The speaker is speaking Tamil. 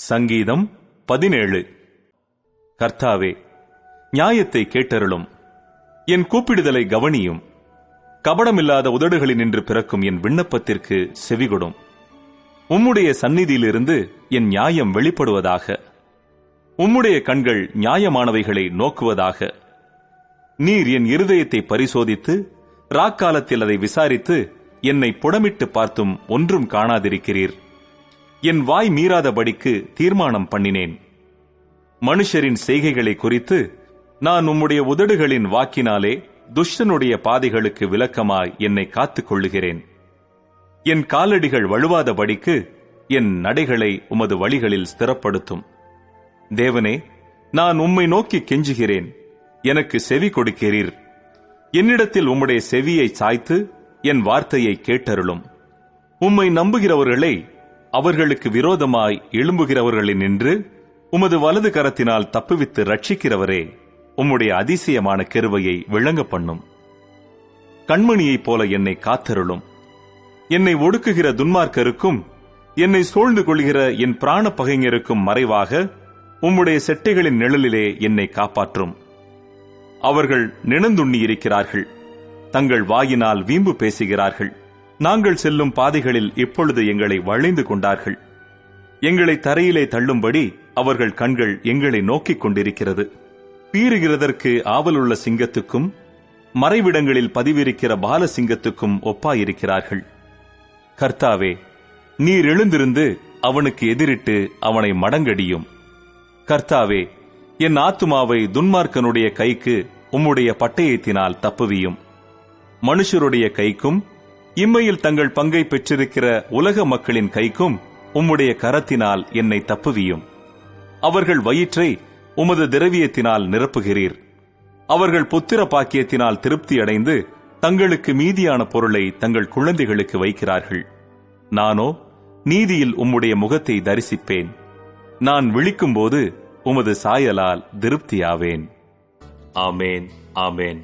சங்கீதம் 17. கர்த்தாவே, நியாயத்தை கேட்டருளும், என் கூப்பிடுதலை கவனியும். கபடமில்லாத உதடுகளினின்று பிறக்கும் என் விண்ணப்பத்திற்கு செவிகொடும். உம்முடைய சந்நிதியிலிருந்து என் நியாயம் வெளிப்படுவதாக. உம்முடைய கண்கள் நியாயமானவைகளை நோக்குவதாக. நீர் என் இருதயத்தை பரிசோதித்து ராக்காலத்தில் அதை விசாரித்து என்னை புடமிட்டு பார்த்தும் ஒன்றும் காணாதிருக்கிறீர். என் வாய் மீறாதபடிக்கு தீர்மானம் பண்ணினேன். மனுஷரின் செய்கைகளை குறித்து நான் உம்முடைய உதடுகளின் வாக்கினாலே துஷ்டனுடைய பாதைகளுக்கு விலக்கமாய் என்னை காத்துக் கொள்ளுகிறேன். என் காலடிகள் வழுவாதபடிக்கு என் நடைகளை உமது வழிகளில் ஸ்திரப்படுத்தும். தேவனே, நான் உம்மை நோக்கி கெஞ்சுகிறேன், எனக்கு செவி கொடுக்கிறீர். என்னிடத்தில் உம்முடைய செவியை சாய்த்து என் வார்த்தையை கேட்டருளும். உம்மை நம்புகிறவர்களை அவர்களுக்கு விரோதமாய் எழும்புகிறவர்களினின்று உமது வலது கரத்தினால் தப்புவித்து ரட்சிக்கிறவரே, உம்முடைய அதிசயமான கிருபையை விளங்க பண்ணும். கண்மணியைப் போல என்னை காத்தருளும். என்னை ஒடுக்குகிற துன்மார்க்கருக்கும் என்னை சூழ்ந்து கொள்கிற என் பிராண பகைஞருக்கும் மறைவாக உம்முடைய செட்டைகளின் நிழலிலே என்னை காப்பாற்றும். அவர்கள் நிணந்துண்ணி இருக்கிறார்கள், தங்கள் வாயினால் வீம்பு பேசுகிறார்கள். நாங்கள் செல்லும் பாதைகளில் இப்பொழுது எங்களை வளைந்து கொண்டார்கள். எங்களை தரையிலே தள்ளும்படி அவர்கள் கண்கள் எங்களை நோக்கிக் கொண்டிருக்கிறது. பீறுகிறதற்கு ஆவலுள்ள சிங்கத்துக்கும் மறைவிடங்களில் பதிவிருக்கிற பால சிங்கத்துக்கும் ஒப்பாயிருக்கிறார்கள். கர்த்தாவே, நீர் எழுந்திருந்து அவனுக்கு எதிரிட்டு அவனை மடங்கடியும். கர்த்தாவே, என் ஆத்துமாவை துன்மார்க்கனுடைய கைக்கு உம்முடைய பட்டயத்தினால் தப்புவியும். மனுஷருடைய கைக்கும் இம்மையில் தங்கள் பங்கை பெற்றிருக்கிற உலக மக்களின் கைக்கும் உம்முடைய கரத்தினால் என்னை தப்புவியும். அவர்கள் வயிற்றை உமது திரவியத்தினால் நிரப்புகிறீர். அவர்கள் புத்திர பாக்கியத்தினால் திருப்தியடைந்து தங்களுக்கு மீதியான பொருளை தங்கள் குழந்தைகளுக்கு வைக்கிறார்கள். நானோ நீதியில் உம்முடைய முகத்தை தரிசிப்பேன். நான் விழிக்கும்போது உமது சாயலால் திருப்தியாவேன். ஆமேன், ஆமேன்.